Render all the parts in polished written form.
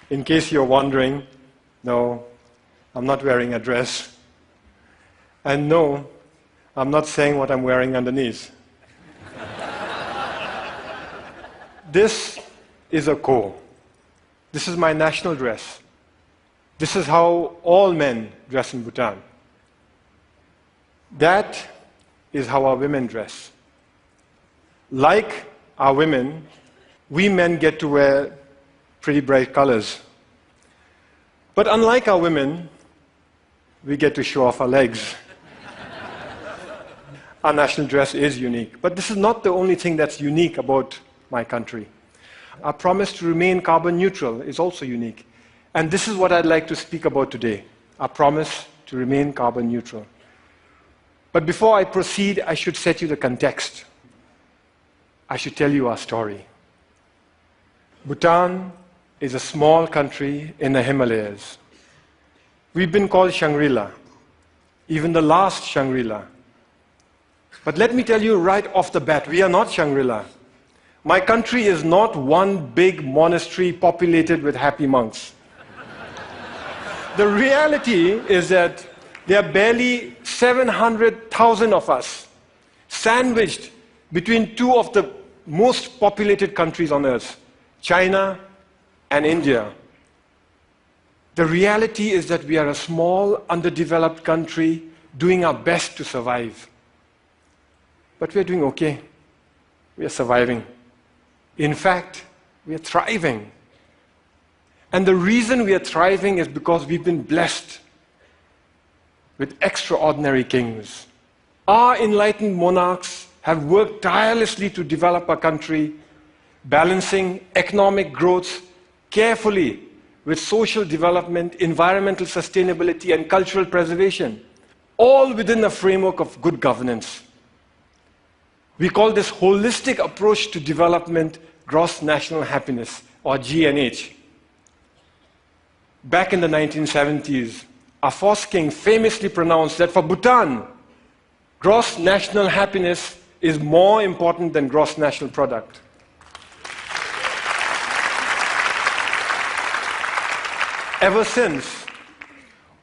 In case you're wondering, no, I'm not wearing a dress. And no, I'm not saying what I'm wearing underneath. This is a ko. This is my national dress. This is how all men dress in Bhutan. That is how our women dress. Like our women, we men get to wear pretty bright colors. But unlike our women, we get to show off our legs. Our national dress is unique. But this is not the only thing that's unique about my country. Our promise to remain carbon neutral is also unique. And this is what I'd like to speak about today, our promise to remain carbon neutral. But before I proceed, I should set you the context. I should tell you our story. Bhutan is a small country in the Himalayas. We've been called Shangri-La, even the last Shangri-La. But let me tell you right off the bat, we are not Shangri-La. My country is not one big monastery populated with happy monks. The reality is that there are barely 700,000 of us, sandwiched between two of the most populated countries on earth, China and India. The reality is that we are a small, underdeveloped country doing our best to survive. But we are doing okay. We are surviving. In fact, we are thriving. And the reason we are thriving is because we've been blessed with extraordinary kings. Our enlightened monarchs have worked tirelessly to develop our country, balancing economic growth carefully with social development, environmental sustainability, and cultural preservation, all within a framework of good governance. We call this holistic approach to development gross national happiness, or GNH. Back in the 1970s, our first king famously pronounced that for Bhutan, gross national happiness is more important than gross national product. Ever since,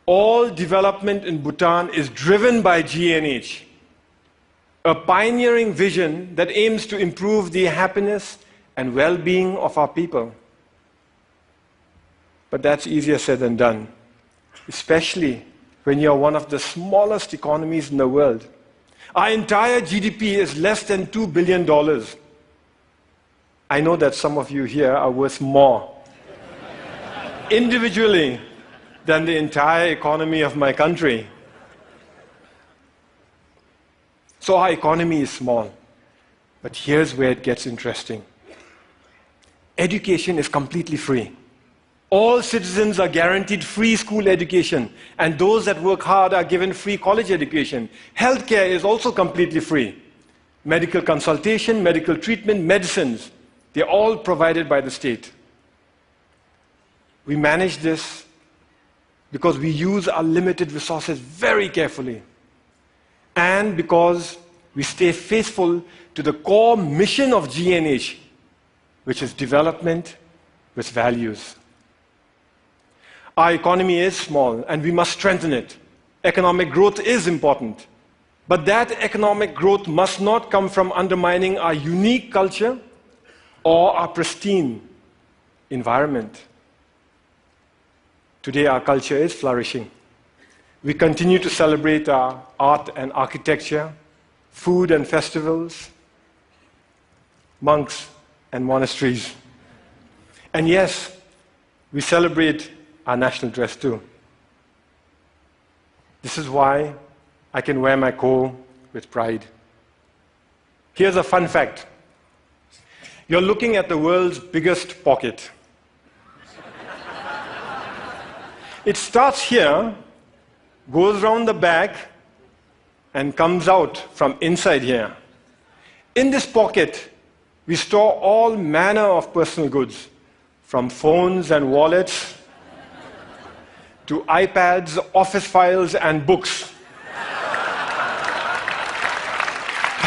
all development in Bhutan is driven by GNH, a pioneering vision that aims to improve the happiness and well-being of our people. But that's easier said than done, especially when you're one of the smallest economies in the world. Our entire GDP is less than $2 billion. I know that some of you here are worth more, individually, than the entire economy of my country. So our economy is small. But here's where it gets interesting. Education is completely free. All citizens are guaranteed free school education, and those that work hard are given free college education. Healthcare is also completely free. Medical consultation, medical treatment, medicines, they're all provided by the state. We manage this because we use our limited resources very carefully, and because we stay faithful to the core mission of GNH, which is development with values. Our economy is small, and we must strengthen it. Economic growth is important. But that economic growth must not come from undermining our unique culture or our pristine environment. Today, our culture is flourishing. We continue to celebrate our art and architecture, food and festivals, monks and monasteries. And yes, we celebrate our national dress too. This is why I can wear my ko with pride. Here's a fun fact. You're looking at the world's biggest pocket. It starts here, goes round the back, and comes out from inside here. In this pocket, we store all manner of personal goods, from phones and wallets to iPads, office files, and books.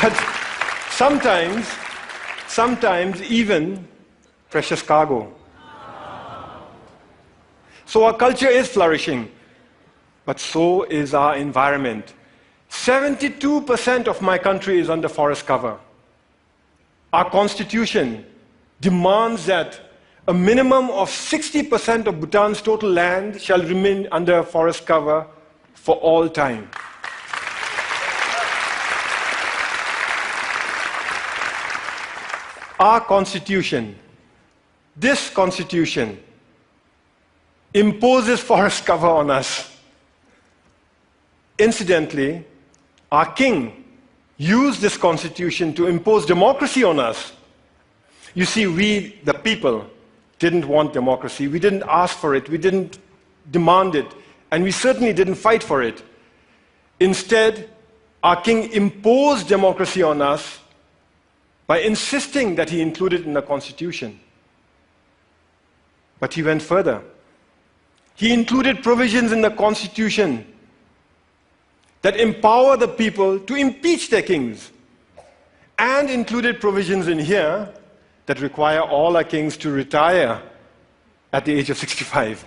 But sometimes, sometimes even precious cargo. So our culture is flourishing, but so is our environment. 72% of my country is under forest cover. Our constitution demands that a minimum of 60% of Bhutan's total land shall remain under forest cover for all time. Our constitution, this constitution, imposes forest cover on us. Incidentally, our king used this constitution to impose democracy on us. You see, we, the people, didn't want democracy. We didn't ask for it. We didn't demand it. And we certainly didn't fight for it. Instead, our king imposed democracy on us by insisting that he include it in the constitution. But he went further. He included provisions in the constitution that empower the people to impeach their kings, and included provisions in here that require all our kings to retire at the age of 65.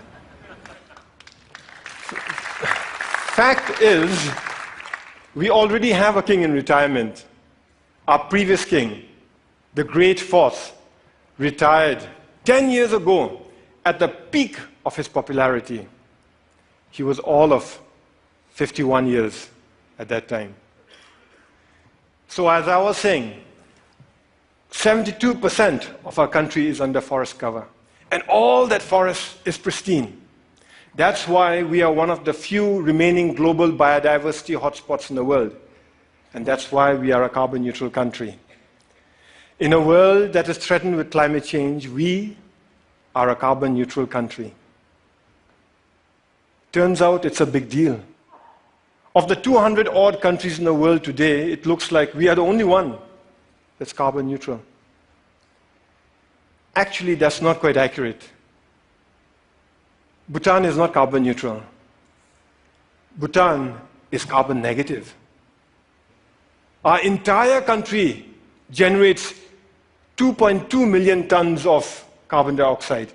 Fact is, we already have a king in retirement. Our previous king, the Great Fourth, retired 10 years ago at the peak of his popularity. He was all of 51 years at that time. So as I was saying, 72% of our country is under forest cover. And all that forest is pristine. That's why we are one of the few remaining global biodiversity hotspots in the world. And that's why we are a carbon neutral country. In a world that is threatened with climate change, we are a carbon neutral country. Turns out it's a big deal. Of the 200-odd countries in the world today, it looks like we are the only one that's carbon neutral. Actually, that's not quite accurate. Bhutan is not carbon neutral. Bhutan is carbon negative. Our entire country generates 2.2 million tons of carbon dioxide.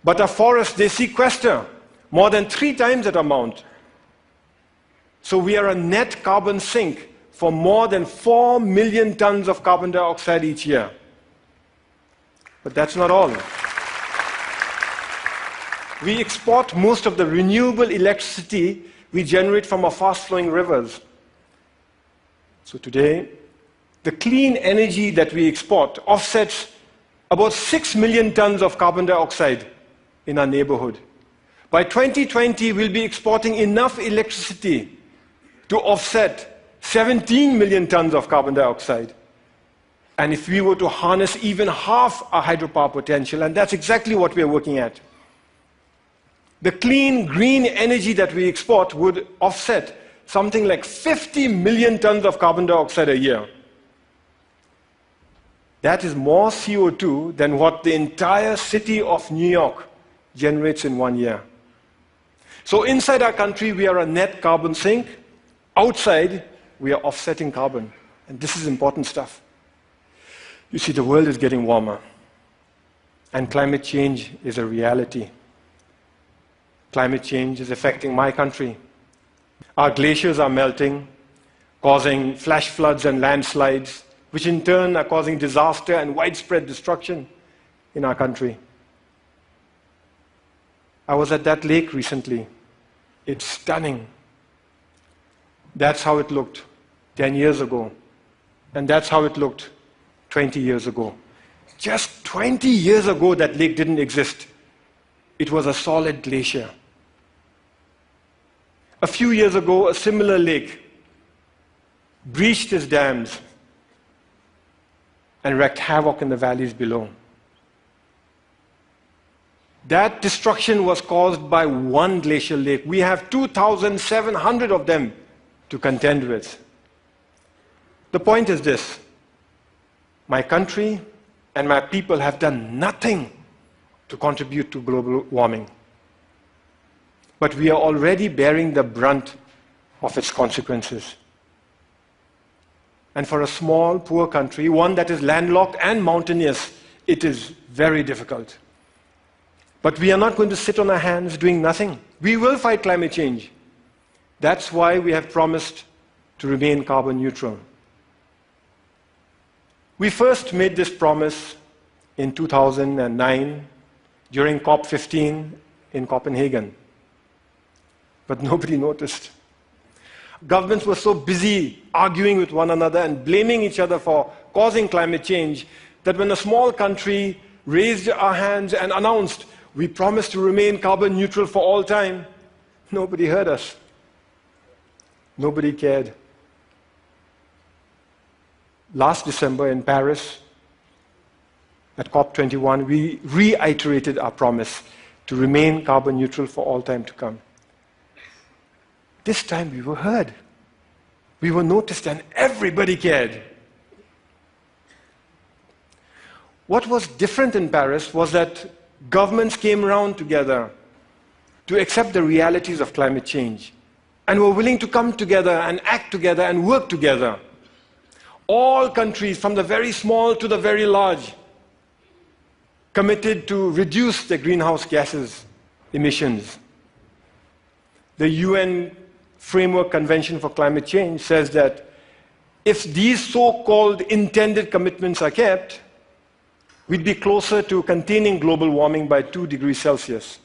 But our forests, they sequester more than 3 times that amount. So we are a net carbon sink for more than 4 million tons of carbon dioxide each year. But that's not all. We export most of the renewable electricity we generate from our fast-flowing rivers. So today, the clean energy that we export offsets about 6 million tons of carbon dioxide in our neighborhood. By 2020, we'll be exporting enough electricity to offset 17 million tons of carbon dioxide. And if we were to harness even half our hydropower potential, and that's exactly what we are working at, the clean, green energy that we export would offset something like 50 million tons of carbon dioxide a year. That is more CO2 than what the entire city of New York generates in 1 year. So inside our country, we are a net carbon sink. Outside, we are offsetting carbon. And this is important stuff. You see, the world is getting warmer. And climate change is a reality. Climate change is affecting my country. Our glaciers are melting, causing flash floods and landslides, which in turn are causing disaster and widespread destruction in our country. I was at that lake recently. It's stunning. That's how it looked 10 years ago. And that's how it looked 20 years ago. Just 20 years ago, that lake didn't exist. It was a solid glacier. A few years ago, a similar lake breached its dams and wreaked havoc in the valleys below. That destruction was caused by one glacial lake. We have 2,700 of them to contend with. The point is this: my country and my people have done nothing to contribute to global warming. But we are already bearing the brunt of its consequences. And for a small, poor country, one that is landlocked and mountainous, it is very difficult. But we are not going to sit on our hands doing nothing. We will fight climate change. That's why we have promised to remain carbon neutral. We first made this promise in 2009 during COP15 in Copenhagen. But nobody noticed. Governments were so busy arguing with one another and blaming each other for causing climate change that when a small country raised our hands and announced, we promise to remain carbon neutral for all time, nobody heard us. Nobody cared. Last December in Paris, at COP21, we reiterated our promise to remain carbon neutral for all time to come. This time we were heard. We were noticed and everybody cared. What was different in Paris was that governments came around together to accept the realities of climate change and were willing to come together and act together and work together. All countries, from the very small to the very large, committed to reduce their greenhouse gases emissions. The UN Framework Convention for Climate Change says that if these so-called intended commitments are kept, we'd be closer to containing global warming by 2 degrees Celsius.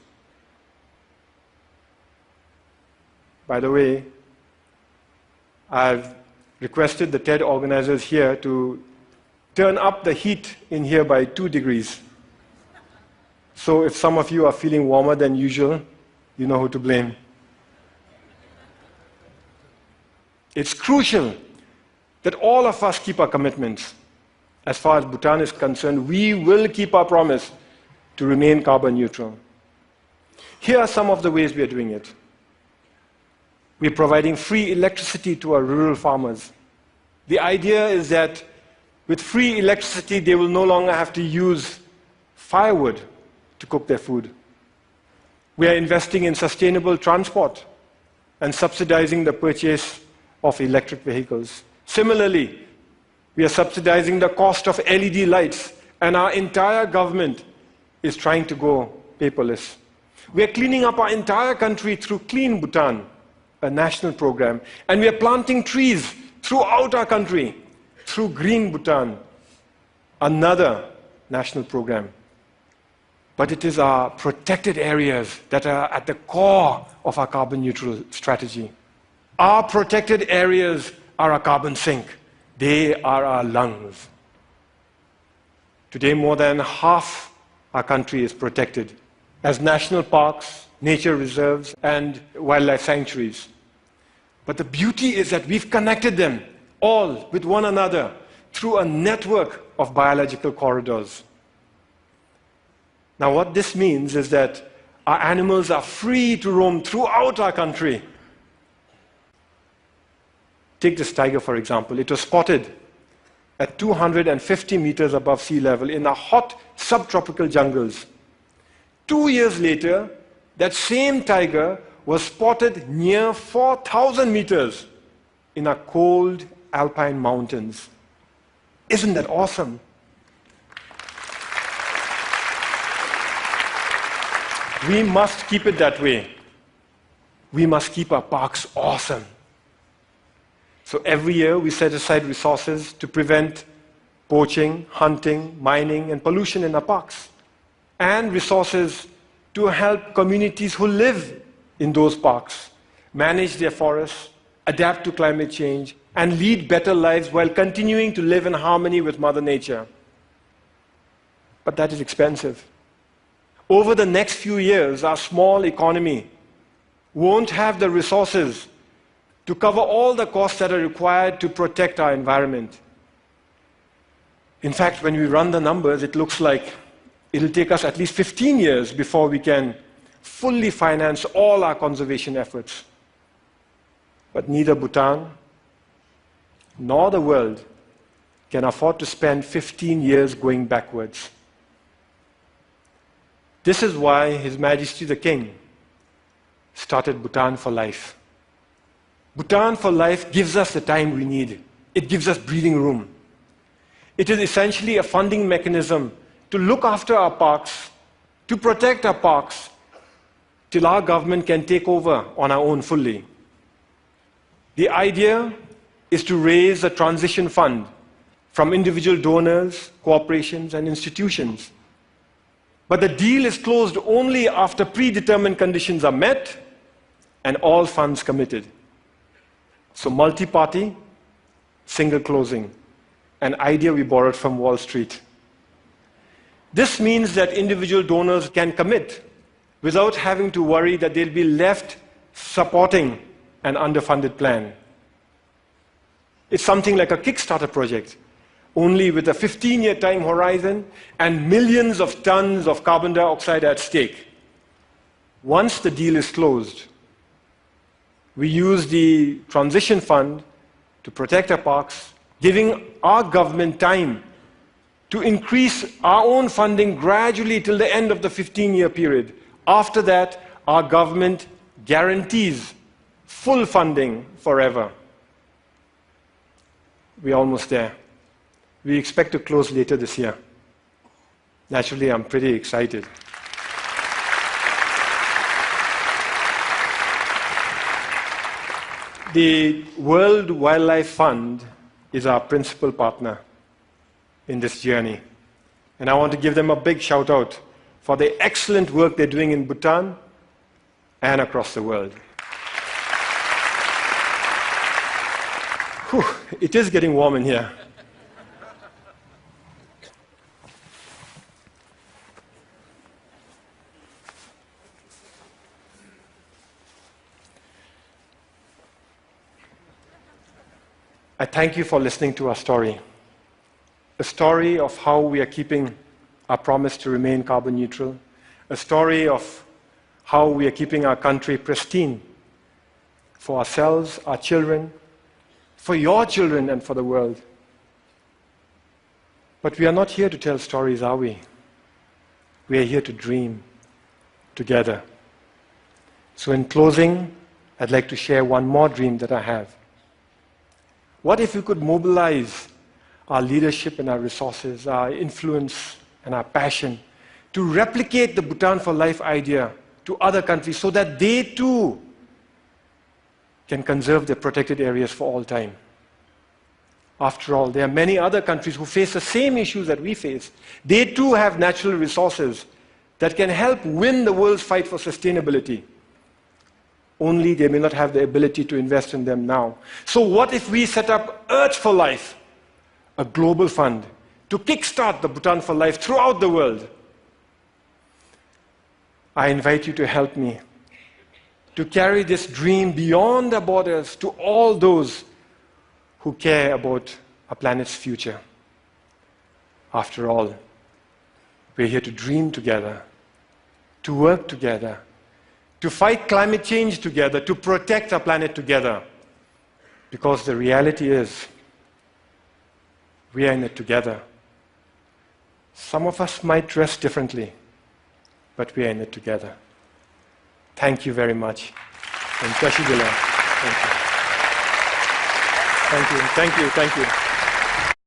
By the way, I've requested the TED organizers here to turn up the heat in here by 2 degrees. So if some of you are feeling warmer than usual, you know who to blame. It's crucial that all of us keep our commitments. As far as Bhutan is concerned, we will keep our promise to remain carbon neutral. Here are some of the ways we are doing it. We're providing free electricity to our rural farmers. The idea is that with free electricity, they will no longer have to use firewood to cook their food. We are investing in sustainable transport and subsidizing the purchase of electric vehicles. Similarly, we are subsidizing the cost of LED lights, and our entire government is trying to go paperless. We are cleaning up our entire country through Clean Bhutan, a national program, and we are planting trees throughout our country through Green Bhutan, another national program. But it is our protected areas that are at the core of our carbon neutral strategy. Our protected areas are our carbon sink. They are our lungs. Today, more than half our country is protected as national parks, nature reserves, and wildlife sanctuaries. But the beauty is that we've connected them all with one another through a network of biological corridors. Now, what this means is that our animals are free to roam throughout our country. Take this tiger, for example. It was spotted at 250 meters above sea level in the hot subtropical jungles. 2 years later, that same tiger was spotted near 4,000 meters in our cold alpine mountains. Isn't that awesome? We must keep it that way. We must keep our parks awesome. So every year we set aside resources to prevent poaching, hunting, mining, and pollution in our parks, and resources to help communities who live in those parks manage their forests, adapt to climate change, and lead better lives while continuing to live in harmony with Mother Nature. But that is expensive. Over the next few years, our small economy won't have the resources to cover all the costs that are required to protect our environment. In fact, when we run the numbers, it looks like it'll take us at least 15 years before we can fully finance all our conservation efforts. But neither Bhutan nor the world can afford to spend 15 years going backwards. This is why His Majesty the King started Bhutan for Life. Bhutan for Life gives us the time we need. It gives us breathing room. It is essentially a funding mechanism to look after our parks, to protect our parks till our government can take over on our own fully. The idea is to raise a transition fund from individual donors, corporations, and institutions. But the deal is closed only after predetermined conditions are met and all funds committed. So multi-party, single closing, an idea we borrowed from Wall Street. This means that individual donors can commit without having to worry that they'll be left supporting an underfunded plan. It's something like a Kickstarter project, only with a 15-year time horizon and millions of tons of carbon dioxide at stake. Once the deal is closed, we use the transition fund to protect our parks, giving our government time to increase our own funding gradually till the end of the 15-year period. After that, our government guarantees full funding forever. We're almost there. We expect to close later this year. Naturally, I'm pretty excited. The World Wildlife Fund is our principal partner in this journey. And I want to give them a big shout out for the excellent work they're doing in Bhutan and across the world. Whew, it is getting warm in here. I thank you for listening to our story. A story of how we are keeping our promise to remain carbon neutral. A story of how we are keeping our country pristine for ourselves, our children, for your children, and for the world. But we are not here to tell stories, are we? We are here to dream together. So in closing, I'd like to share one more dream that I have. What if we could mobilize our leadership and our resources, our influence and our passion to replicate the Bhutan for Life idea to other countries so that they too can conserve their protected areas for all time? After all, there are many other countries who face the same issues that we face. They too have natural resources that can help win the world's fight for sustainability. Only they may not have the ability to invest in them now. So what if we set up Earth for Life, a global fund, to kickstart the Bhutan for Life throughout the world? I invite you to help me to carry this dream beyond our borders to all those who care about our planet's future. After all, we're here to dream together, to work together, to fight climate change together, to protect our planet together. Because the reality is, we are in it together. Some of us might dress differently, but we are in it together. Thank you very much. And Thank you. Thank you. Thank you. Thank you.